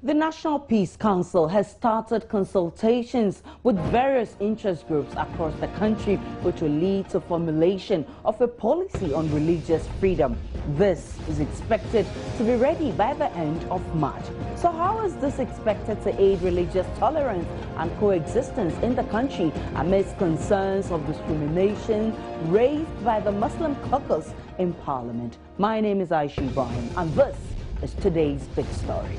The National Peace Council has started consultations with various interest groups across the country, which will lead to formulation of a policy on religious freedom. This is expected to be ready by the end of March. So how is this expected to aid religious tolerance and coexistence in the country amidst concerns of discrimination raised by the Muslim caucus in Parliament? My name is Osei and this is today's big story.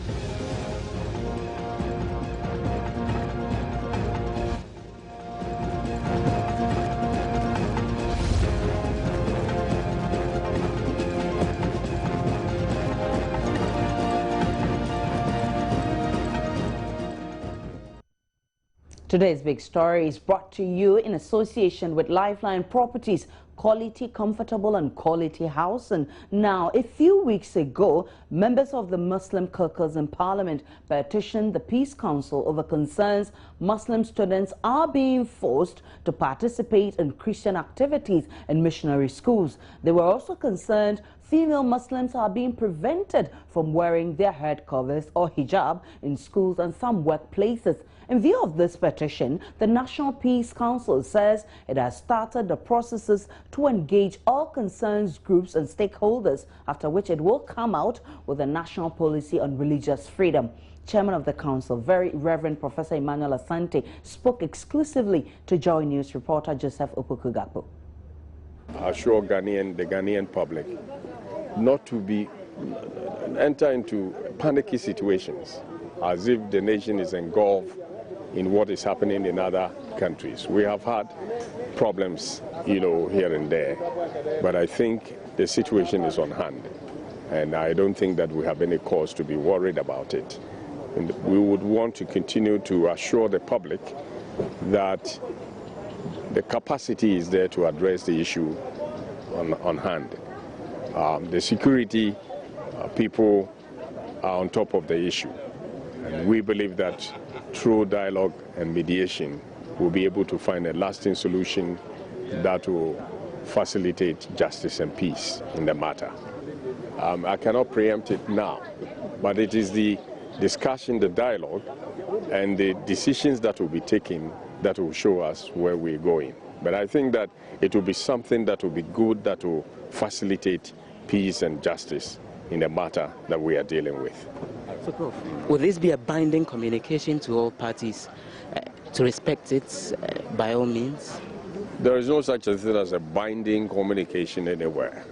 Today's big story is brought to you in association with Lifeline Properties, quality, comfortable and quality house. And now, a few weeks ago, members of the Muslim caucus in Parliament petitioned the Peace Council over concerns Muslim students are being forced to participate in Christian activities in missionary schools. They were also concerned female Muslims are being prevented from wearing their head covers or hijab in schools and some workplaces. In view of this petition, the National Peace Council says it has started the processes to engage all concerned groups and stakeholders, after which it will come out with a national policy on religious freedom. Chairman of the Council, Very Reverend Professor Emmanuel Asante, spoke exclusively to Joy News reporter Joseph Opokugapo. I assure the Ghanaian public not to enter into panicky situations as if the nation is engulfed in what is happening in other countries. We have had problems, here and there, but I think the situation is on hand, and I don't think that we have any cause to be worried about it. And we would want to continue to assure the public that the capacity is there to address the issue on hand. The security people are on top of the issue, and we believe that through dialogue and mediation, we'll be able to find a lasting solution that will facilitate justice and peace in the matter. I cannot preempt it now, but it is the discussion, the dialogue, and the decisions that will be taken that will show us where we're going. But I think that it will be something that will be good, that will facilitate peace and justice in the matter that we are dealing with. So, Prof, will this be a binding communication to all parties to respect it by all means? There is no such a thing as a binding communication anywhere.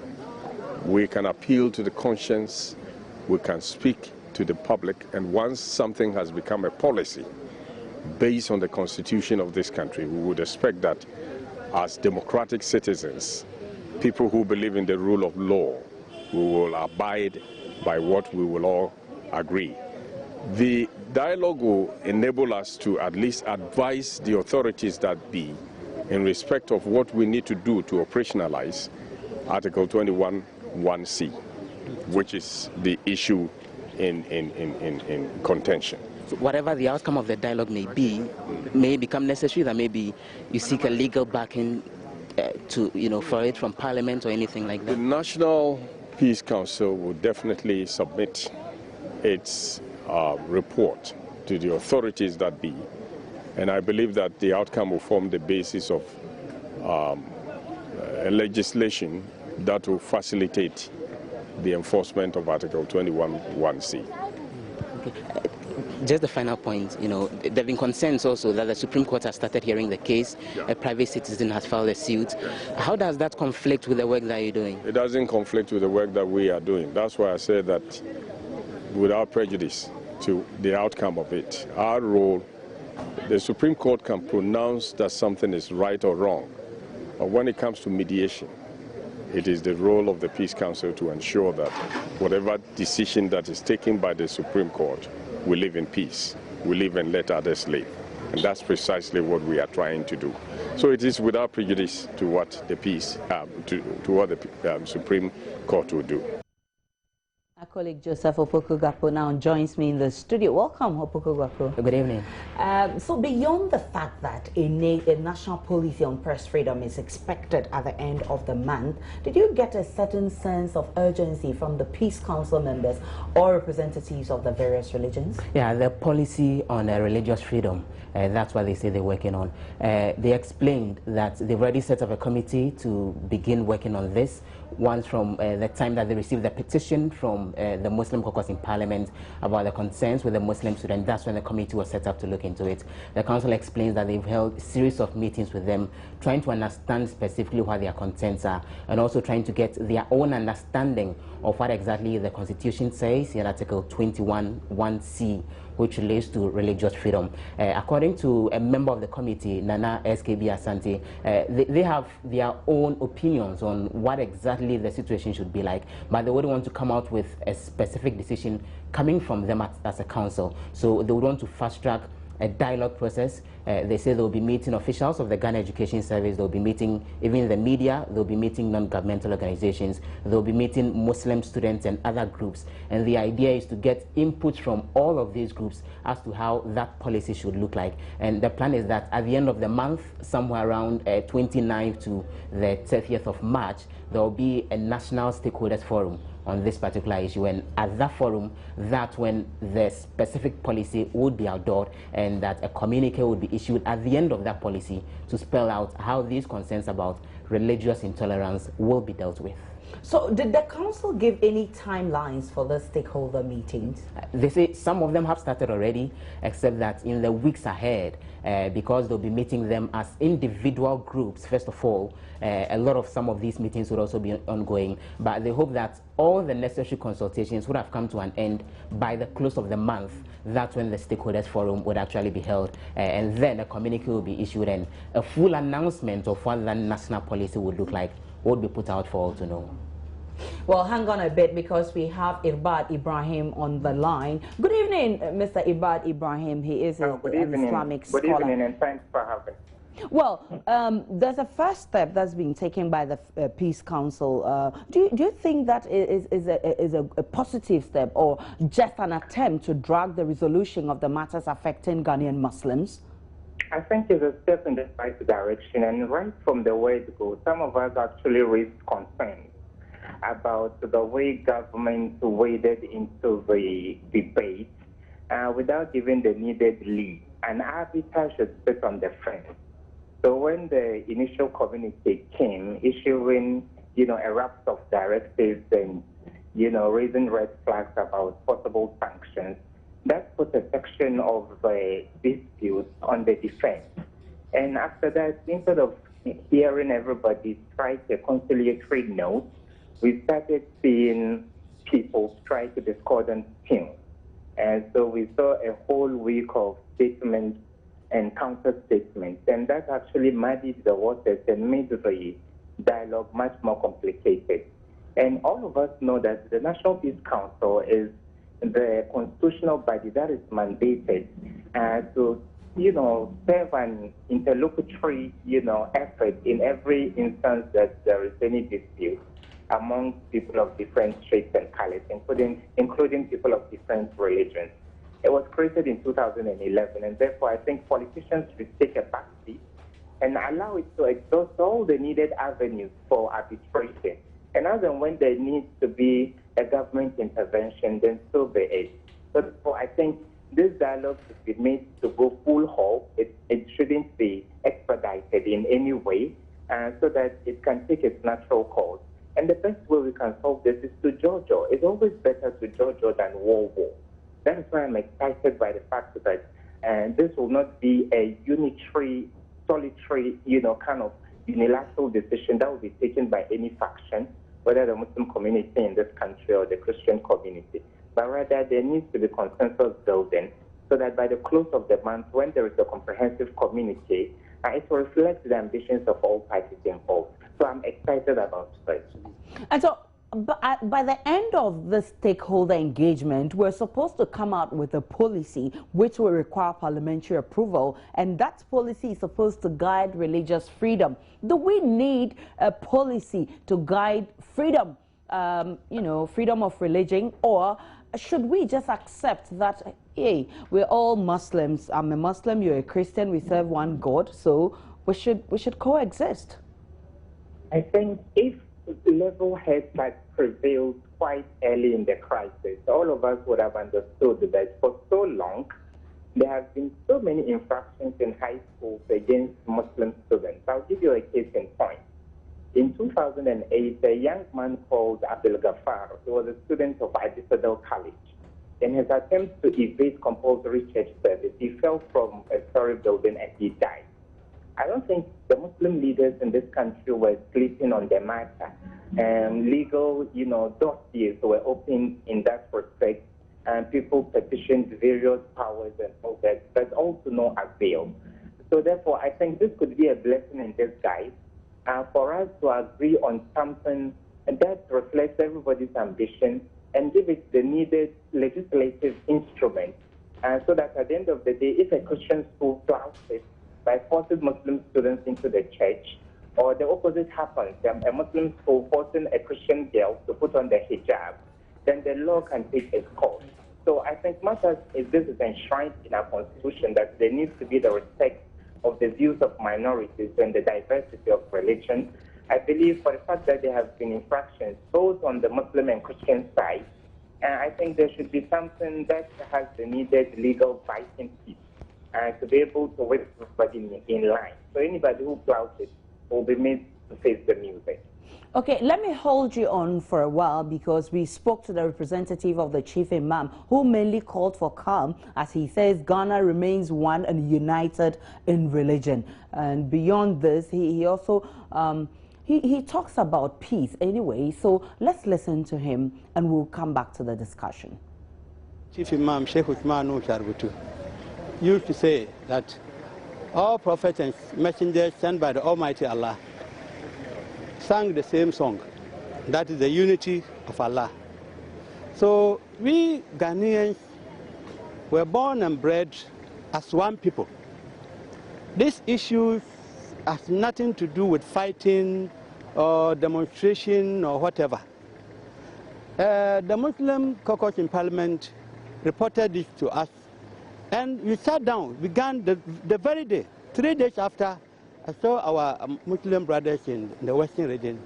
We can appeal to the conscience, we can speak to the public, and once something has become a policy based on the constitution of this country, we would expect that as democratic citizens, people who believe in the rule of law, we will abide by what we will all agree. The dialogue will enable us to at least advise the authorities that be in respect of what we need to do to operationalize Article 21(1)(c), which is the issue in contention. So whatever the outcome of the dialogue may be, may become necessary that maybe you seek a legal backing for it from Parliament or anything like that? The National Peace Council will definitely submit its report to the authorities that be, and I believe that the outcome will form the basis of a legislation that will facilitate the enforcement of Article 21(1)(c). Okay. Just the final point, there have been concerns also that the Supreme Court has started hearing the case. A private citizen has filed a suit. How does that conflict with the work that you're doing? It doesn't conflict with the work that we are doing. That's why I said that without prejudice to the outcome of it, our role, the Supreme Court can pronounce that something is right or wrong. But when it comes to mediation, it is the role of the Peace Council to ensure that whatever decision that is taken by the Supreme Court, we live in peace. We live and let others live. And that's precisely what we are trying to do. So it is without prejudice to what the Supreme Court will do. My colleague Joseph Opoku-Gakpo now joins me in the studio. Welcome, Opoku-Gakpo. Good evening. So beyond the fact that a national policy on press freedom is expected at the end of the month, did you get a certain sense of urgency from the Peace Council members or representatives of the various religions? Yeah, the policy on religious freedom, that's what they say they're working on. They explained that they've already set up a committee to begin working on this once from the time that they received the petition from the Muslim caucus in Parliament about the concerns with the Muslim students. That's when the committee was set up to look into it. The council explains that they've held a series of meetings with them, trying to understand specifically what their concerns are, and also trying to get their own understanding of what exactly the Constitution says in Article 21(1)(c), which relates to religious freedom. According to a member of the committee, Nana SKB Asante, they have their own opinions on what exactly the situation should be like, but they wouldn't want to come out with a specific decision coming from them as a council. So they would want to fast track a dialogue process. They say they'll be meeting officials of the Ghana Education Service, they'll be meeting even the media, they'll be meeting non-governmental organizations, they'll be meeting Muslim students and other groups. And the idea is to get input from all of these groups as to how that policy should look like. And the plan is that at the end of the month, somewhere around 29th to the 30th of March, there will be a national stakeholders forum on this particular issue, and at that forum, that's when the specific policy would be outdoored, and that a communique would be issued at the end of that policy to spell out how these concerns about religious intolerance will be dealt with. So did the council give any timelines for the stakeholder meetings? They say some of them have started already, except that in the weeks ahead, because they'll be meeting them as individual groups, first of all, a lot of some of these meetings would also be ongoing, but they hope that all the necessary consultations would have come to an end by the close of the month. That's when the stakeholders forum would actually be held, and then a communique will be issued, and a full announcement of what that national policy would look like would be put out for all to know. Well, hang on a bit because we have Irbad Ibrahim on the line. Good evening, Mr. Irbad Ibrahim. He is an Islamic scholar. Good evening, and thanks for having me. Well, there's a first step that's been taken by the Peace Council. Do you think that is a positive step, or just an attempt to drag the resolution of the matters affecting Ghanaian Muslims? I think it's a step in the right direction, and right from the word go, some of us actually raised concerns about the way government waded into the debate without giving the needed lead. An arbiter should sit on the fence. So when the initial communique came, issuing, a raft of directives and, raising red flags about possible sanctions, that put a section of the dispute on the defense. And after that, instead of hearing everybody strike a conciliatory note, we started seeing people strike a discordant tune. And so we saw a whole week of statements and counter statements, and that actually muddied the waters and made the dialogue much more complicated. And all of us know that the National Peace Council is the constitutional body that is mandated to, serve an interlocutory, effort in every instance that there is any dispute among people of different shapes and colors, including people of different religions. It was created in 2011, and therefore I think politicians should take a back seat and allow it to exhaust all the needed avenues for arbitration. And as and when there needs to be a government intervention, then so be it. So therefore, I think this dialogue should be made to go full halt. It shouldn't be expedited in any way, so that it can take its natural course. And the best way we can solve this is to JoJo. It's always better to JoJo than war. That is why I'm excited by the fact that this will not be a unitary, solitary, kind of unilateral decision that will be taken by any faction, whether the Muslim community in this country or the Christian community. But rather, there needs to be consensus building so that by the close of the month, when there is a comprehensive communique, it will reflect the ambitions of all parties involved. So I'm excited about it. And so, by the end of the stakeholder engagement, we're supposed to come out with a policy which will require parliamentary approval, and that policy is supposed to guide religious freedom. Do we need a policy to guide freedom you know, freedom of religion, or should we just accept that, hey, we're all Muslims? I'm a Muslim, you're a Christian, we serve one God, so we should coexist? I think if level heads had prevailed quite early in the crisis, all of us would have understood that for so long, there have been so many infractions in high schools against Muslim students. I'll give you a case in point. In 2008, a young man called Abdul Ghaffar, he was a student of Addis-Ababa College. In his attempt to evade compulsory church service, he fell from a story building and he died. I don't think the Muslim leaders in this country were sleeping on the matter. Legal, dossiers were opened in that respect, and people petitioned various powers and all that, but all to no avail. So therefore, I think this could be a blessing in disguise for us to agree on something that reflects everybody's ambition and give it the needed legislative instrument, so that at the end of the day, if a Christian school flouts it by forcing Muslim students into the church, or the opposite happens, a Muslim school forcing a Christian girl to put on the hijab, then the law can take its course. So I think much as this is enshrined in our constitution, that there needs to be the respect of the views of minorities and the diversity of religion, I believe for the fact that there have been infractions both on the Muslim and Christian side, I think there should be something that has the needed legal fighting teeth to be able to whip everybody in line. So anybody who flouts it will be made to face the music. Okay, let me hold you on for a while, because we spoke to the representative of the chief imam, who mainly called for calm, as he says Ghana remains one and united in religion. And beyond this, he also he talks about peace anyway. So let's listen to him and we'll come back to the discussion. Chief Imam Sheikh Uthman Charbutu used to say that all prophets and messengers sent by the Almighty Allah sang the same song. That is the unity of Allah. So we Ghanaians were born and bred as one people. This issue has nothing to do with fighting or demonstration or whatever. The Muslim caucus in Parliament reported this to us, and we sat down, began the very day, 3 days after. I saw our Muslim brothers in the Western region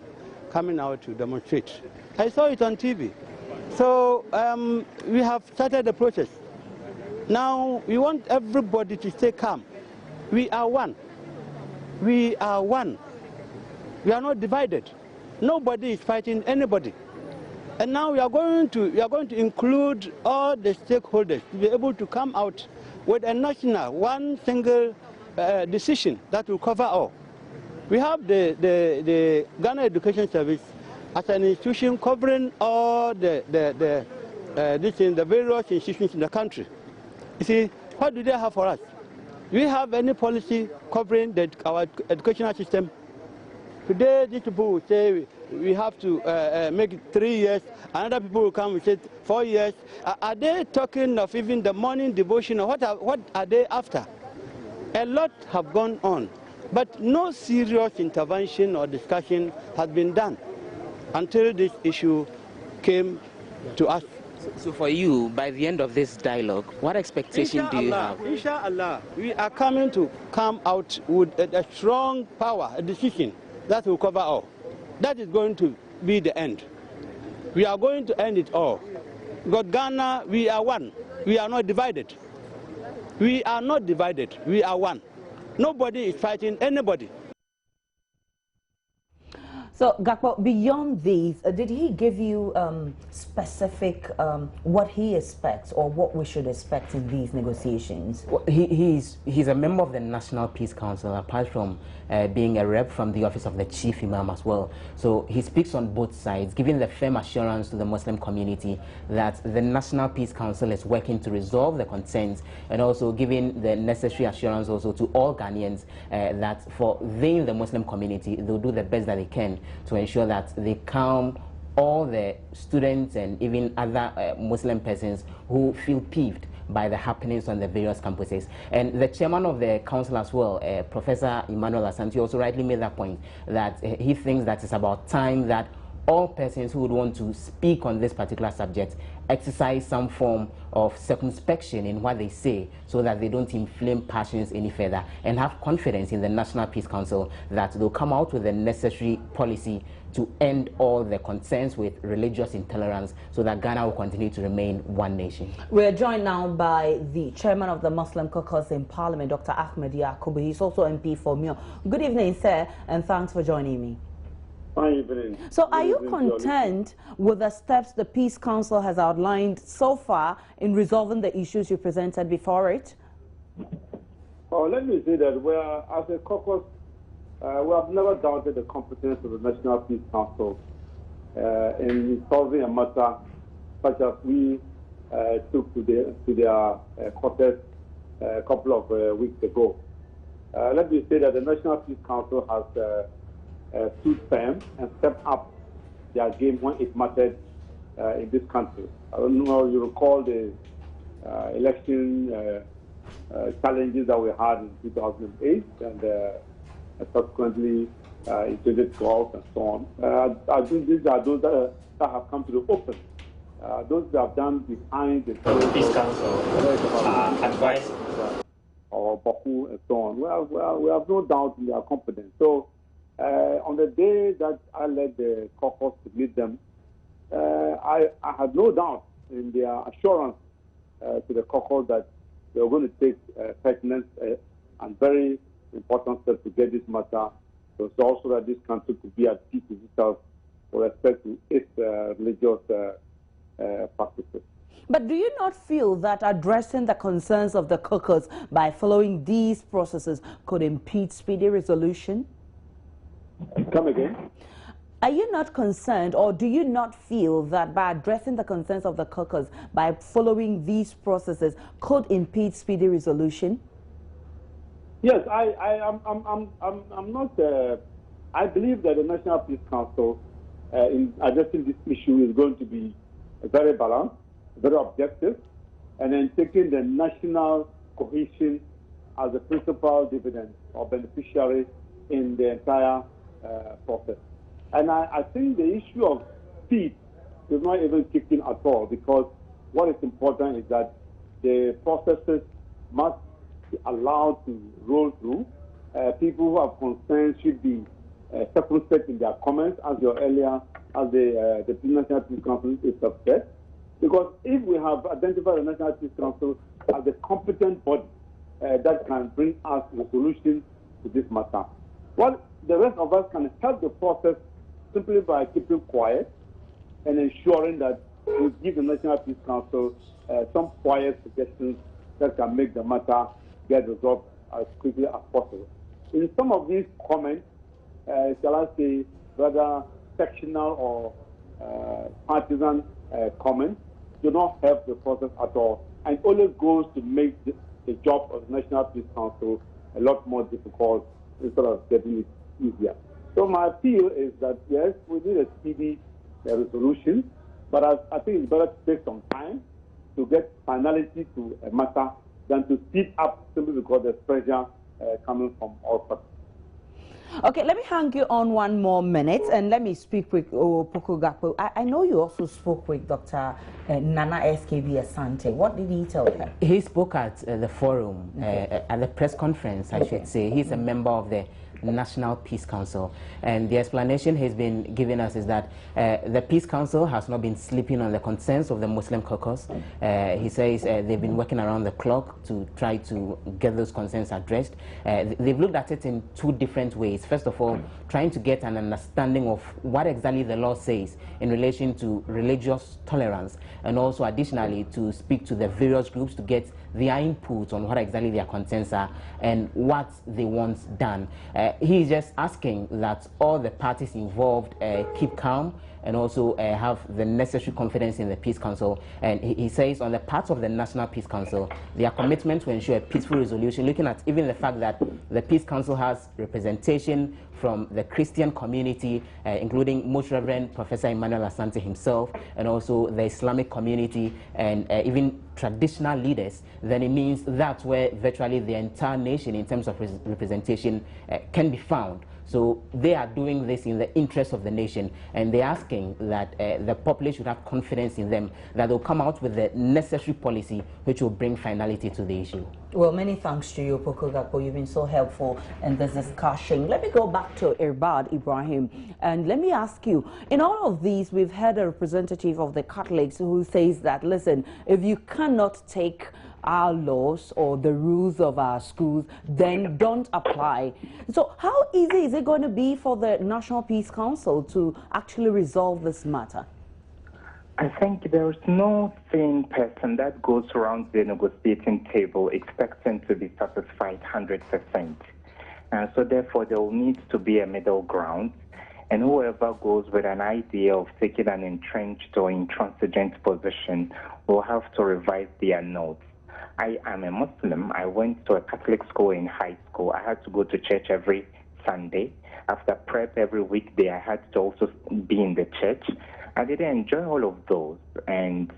coming out to demonstrate. I saw it on TV. So we have started the process. Now we want everybody to stay calm. We are one. We are one. We are not divided. Nobody is fighting anybody. And now we are going to include all the stakeholders to be able to come out with a national, one single decision that will cover all. We have the Ghana Education Service as an institution covering all the various institutions in the country. You see, what do they have for us? Do we have any policy covering our educational system? Today, these people will say we have to make it 3 years. Another people will come and say 4 years. Are they talking of even the morning devotion, or what are they after? A lot have gone on, but no serious intervention or discussion has been done until this issue came to us. So for you, by the end of this dialogue, what expectation do you have? Inshallah, we are coming to come out with a strong power, a decision that will cover all. That is going to be the end. We are going to end it all. Because Ghana, we are one. We are not divided. We are not divided. We are one. Nobody is fighting anybody. So, Gakpo, beyond these, did he give you specific what he expects or what we should expect in these negotiations? Well, he's a member of the National Peace Council, apart from being a rep from the office of the Chief Imam as well. So he speaks on both sides, giving the firm assurance to the Muslim community that the National Peace Council is working to resolve the concerns, and also giving the necessary assurance also to all Ghanaians that for they in the Muslim community, they'll do the best that they can to ensure that they calm all the students and even other Muslim persons who feel peeved by the happenings on the various campuses. And the chairman of the council as well, Professor Emmanuel Asante, also rightly made that point, that he thinks that it's about time that all persons who would want to speak on this particular subject exercise some form of circumspection in what they say so that they don't inflame passions any further, and have confidence in the National Peace Council that they'll come out with the necessary policy to end all the concerns with religious intolerance so that Ghana will continue to remain one nation. We are joined now by the chairman of the Muslim Caucus in Parliament, Dr. Ahmed Yakubu. He's also MP for Mio. Good evening, sir, and thanks for joining me. Fine evening. So are you content with the steps the Peace Council has outlined so far in resolving the issues you presented before it? Well, let me say that as a caucus, we have never doubted the competence of the National Peace Council in solving a matter such as we took to their protest a couple of weeks ago. Let me say that the National Peace Council has stood firm and stepped up their game when it mattered in this country. I don't know if you recall the election challenges that we had in 2008 and subsequently in 2012 and so on. I think these are those that have come to the open. Those that have done behind the Peace Council advice or Baku and so on. We have no doubt in their competence. So on the day that I led the caucus to meet them, I had no doubt in their assurance to the caucus that they were going to take pertinent and very important steps to get this matter so also that this country could be at peace with itself with respect to its religious practices. But do you not feel that addressing the concerns of the caucus by following these processes could impede speedy resolution? Come again? Are you not concerned, or do you not feel that by addressing the concerns of the caucus by following these processes could impede speedy resolution? Yes, I'm not. I believe that the National Peace Council, in addressing this issue, is going to be very balanced, very objective, and then taking the national cohesion as the principal dividend or beneficiary in the entire process. And I think the issue of speed is not even kicked in at all, because what is important is that the processes must be allowed to roll through. People who have concerns should be circumspect in their comments, as the National Peace Council is upset. Because if we have identified the National Peace Council as a competent body that can bring us a solution to this matter, well, the rest of us can help the process simply by keeping quiet and ensuring that we give the National Peace Council some quiet suggestions that can make the matter get resolved as quickly as possible. In some of these comments, shall I say, rather sectional or partisan comments, do not help the process at all, and only goes to make the job of the National Peace Council a lot more difficult instead of getting it easier. So my appeal is that, yes, we need a speedy resolution, but I think it's better to take some time to get finality to a matter than to speed up simply because there's pressure coming from all parties. Okay, let me hang you on one more minute and let me speak with Opoku Gakpo. I know you also spoke with Dr. Nana SKB Asante. What did he tell you? He spoke at the forum, at the press conference, I should say. He's a member of the National Peace Council, and the explanation he's been giving us is that the Peace Council has not been sleeping on the concerns of the Muslim caucus. He says they've been working around the clock to try to get those concerns addressed. They've looked at it in two different ways. First of all, trying to get an understanding of what exactly the law says in relation to religious tolerance, and also additionally to speak to the various groups to get their input on what exactly their concerns are and what they want done. He's just asking that all the parties involved keep calm and also have the necessary confidence in the Peace Council. And he says on the part of the National Peace Council, their commitment to ensure a peaceful resolution, looking at even the fact that the Peace Council has representation from the Christian community, including Most Reverend Professor Emmanuel Asante himself, and also the Islamic community, and even traditional leaders, then it means that's where virtually the entire nation in terms of representation can be found. So they are doing this in the interest of the nation, and they're asking that the public should have confidence in them, that they'll come out with the necessary policy which will bring finality to the issue. Well, many thanks to you, Poko Gakpo. You've been so helpful in this discussion. Let me go back to Irbad Ibrahim, and let me ask you, in all of these, we've had a representative of the Catholics who says that, listen, if you cannot take our laws or the rules of our schools, then don't apply. So how easy is it going to be for the National Peace Council to actually resolve this matter? I think there's no sane person that goes around the negotiating table expecting to be satisfied 100%. So therefore, there will need to be a middle ground. And whoever goes with an idea of taking an entrenched or intransigent position will have to revise their notes. I am a Muslim. I went to a Catholic school in high school. I had to go to church every Sunday. After prep every weekday, I had to also be in the church. I didn't enjoy all of those, and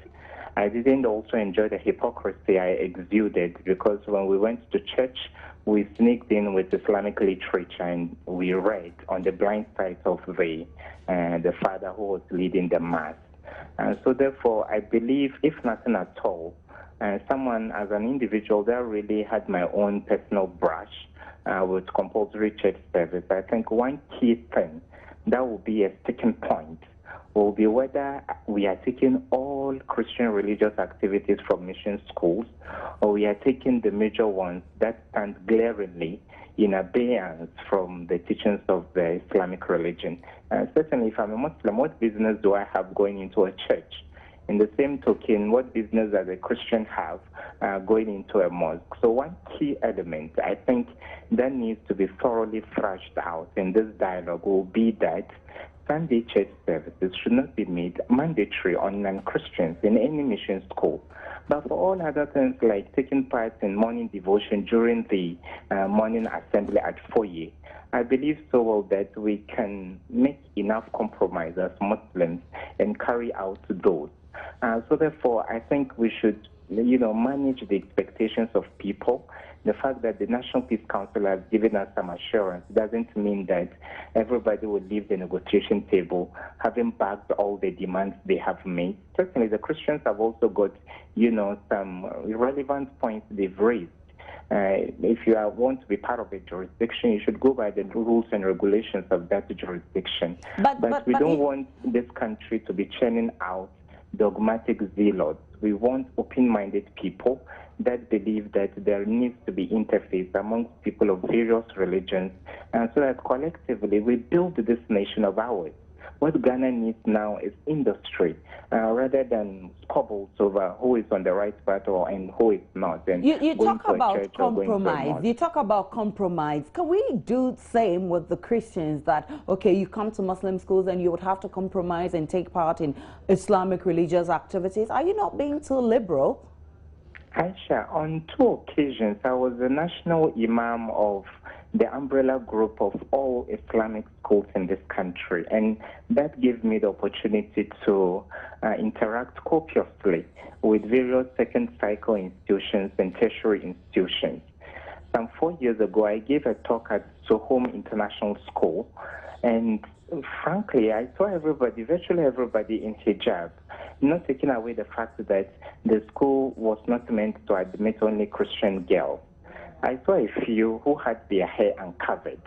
I didn't also enjoy the hypocrisy I exuded, because when we went to church, we sneaked in with Islamic literature and we read on the blind side of the father who was leading the mass. So therefore, I believe, if nothing at all, someone as an individual that really had my own personal brush with compulsory church service, I think one key thing that will be a sticking point will be whether we are taking all Christian religious activities from mission schools, or we are taking the major ones that stand glaringly in abeyance from the teachings of the Islamic religion. Certainly, if I'm a Muslim, what business do I have going into a church? In the same token, what business does a Christian have going into a mosque? So one key element, I think, that needs to be thoroughly thrashed out in this dialogue will be that Sunday church services should not be made mandatory on non-Christians in any mission school. But for all other things like taking part in morning devotion during the morning assembly at foyer, I believe so well that we can make enough compromise as Muslims and carry out those. So therefore, I think we should, manage the expectations of people. The fact that the National Peace Council has given us some assurance doesn't mean that everybody will leave the negotiation table having backed all the demands they have made. Certainly, the Christians have also got, some relevant points they've raised. If you want to be part of a jurisdiction, you should go by the rules and regulations of that jurisdiction. But we don't want this country to be churning out dogmatic zealots. We want open-minded people that believe that there needs to be interface amongst people of various religions, and so that collectively we build this nation of ours. What Ghana needs now is industry, rather than squabbles over who is on the right path and who is not. And you talk about compromise. You talk about compromise. Can we do the same with the Christians that, okay, you come to Muslim schools and you would have to compromise and take part in Islamic religious activities? Are you not being too liberal? Aisha, on 2 occasions, I was the national imam of the umbrella group of all Islamic schools in this country, and that gave me the opportunity to interact copiously with various second cycle institutions and tertiary institutions. Some 4 years ago, I gave a talk at Sohom International School, and frankly, I saw virtually everybody in hijab, not taking away the fact that the school was not meant to admit only Christian girls. I saw a few who had their hair uncovered.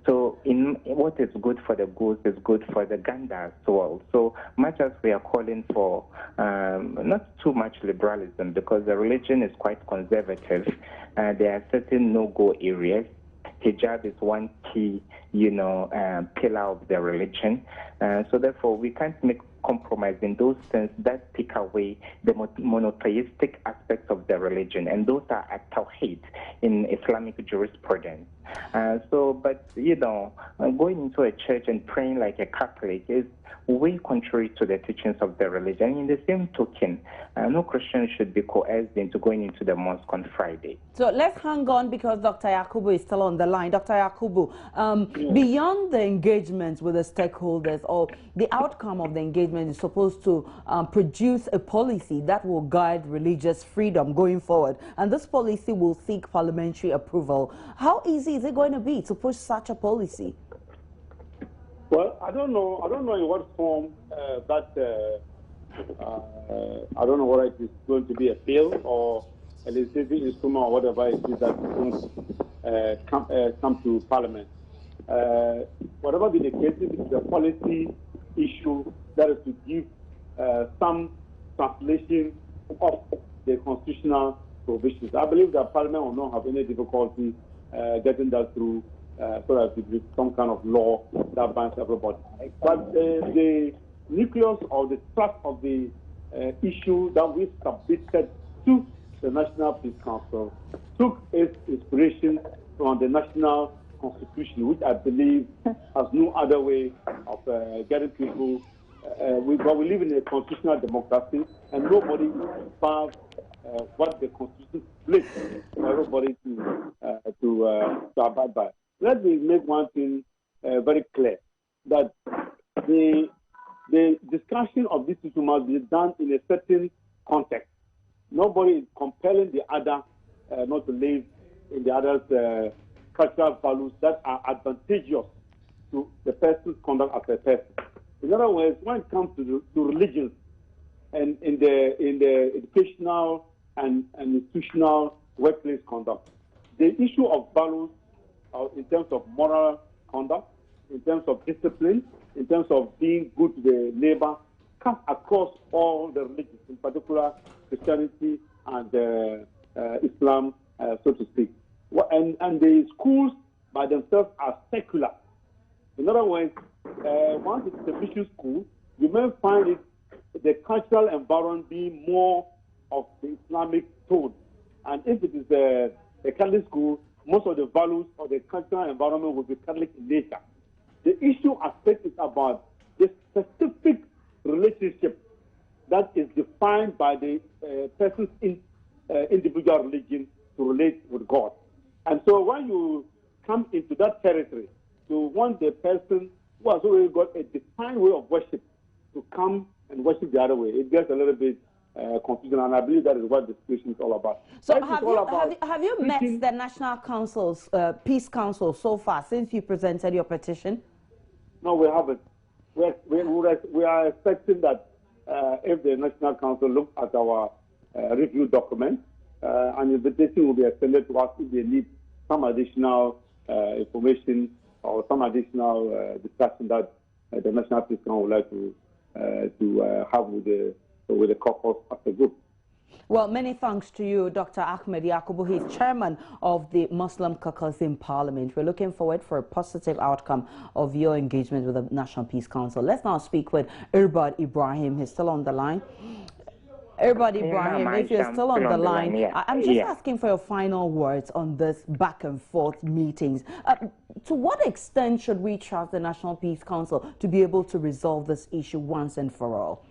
So in what is good for the goose is good for the gander as well. So much as we are calling for not too much liberalism, because the religion is quite conservative, there are certain no-go areas. Hijab is one key, pillar of the religion. So therefore, we can't make compromise in those things that take away the monotheistic aspects of the religion, and those are at tawhid in Islamic jurisprudence. But going into a church and praying like a Catholic is way contrary to the teachings of the religion. In the same token, no Christian should be coerced into going into the mosque on Friday. So let's hang on, because Dr. Yakubu is still on the line. Dr. Yakubu, beyond the engagement with the stakeholders, or the outcome of the engagement is supposed to produce a policy that will guide religious freedom going forward, and this policy will seek parliamentary approval. How easy is it going to be to push such a policy? Well, I don't know. I don't know in what form I don't know whether it is going to be a bill or a legislative instrument or whatever it is that is going to come to Parliament. Whatever be the case, it is a policy issue that is to give some translation of the constitutional provisions. I believe that Parliament will not have any difficulty getting that through so that it becomes some kind of law that binds everybody. But the nucleus or the thrust of the issue that we submitted to the National Peace Council took its inspiration from the National Constitution, which I believe has no other way of getting people. But we live in a constitutional democracy, and nobody above what the Constitution places for everybody to abide by. Let me make one thing very clear, that the discussion of this issue must be done in a certain context. Nobody is compelling the other not to live in the other's cultural values that are advantageous to the person's conduct as a person. In other words, when it comes to religions and in the educational and institutional workplace conduct, the issue of values in terms of moral conduct, in terms of discipline, in terms of being good to the neighbor, comes across all the religions, in particular Christianity and Islam, so to speak. And the schools by themselves are secular. In other words, once it's a mission school, you may find the cultural environment being more of the Islamic tone. And if it is a Catholic school, most of the values of the cultural environment will be Catholic in nature. The issue aspect is about the specific relationship that is defined by the person's individual religion to relate with God. And so when you come into that territory, to want the person who has already got a defined way of worship to come and worship the other way, it gets a little bit confusing, and I believe that is what the situation is all about. So have you met the National Council's Peace Council so far since you presented your petition? No, we haven't. We are expecting that if the National Council looks at our review document, an invitation will be extended to us if they need some additional information or some additional discussion that the National Peace Council would like to have with the caucus as a group. Well, many thanks to you, Dr. Ahmed Yakubu. He's chairman of the Muslim Caucus in Parliament. We're looking forward for a positive outcome of your engagement with the National Peace Council. Let's now speak with Irbad Ibrahim. He's still on the line. Irbad Ibrahim, if you're still on the line, I'm just asking for your final words on this back and forth meetings. To what extent should we trust the National Peace Council to be able to resolve this issue once and for all?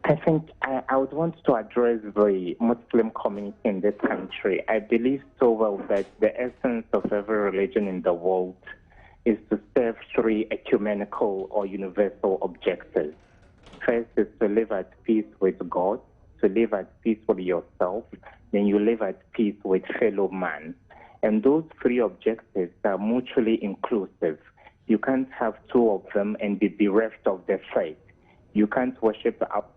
I think I would want to address the Muslim community in this country. I believe so well that the essence of every religion in the world is to serve three ecumenical or universal objectives. First is to live at peace with God, to live at peace with yourself, then you live at peace with fellow man. And those three objectives are mutually inclusive. You can't have two of them and be bereft of the faith. You can't worship up.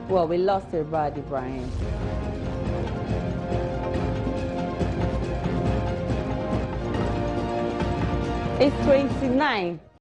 Well, we lost Irbad Ibrahim. It's 29.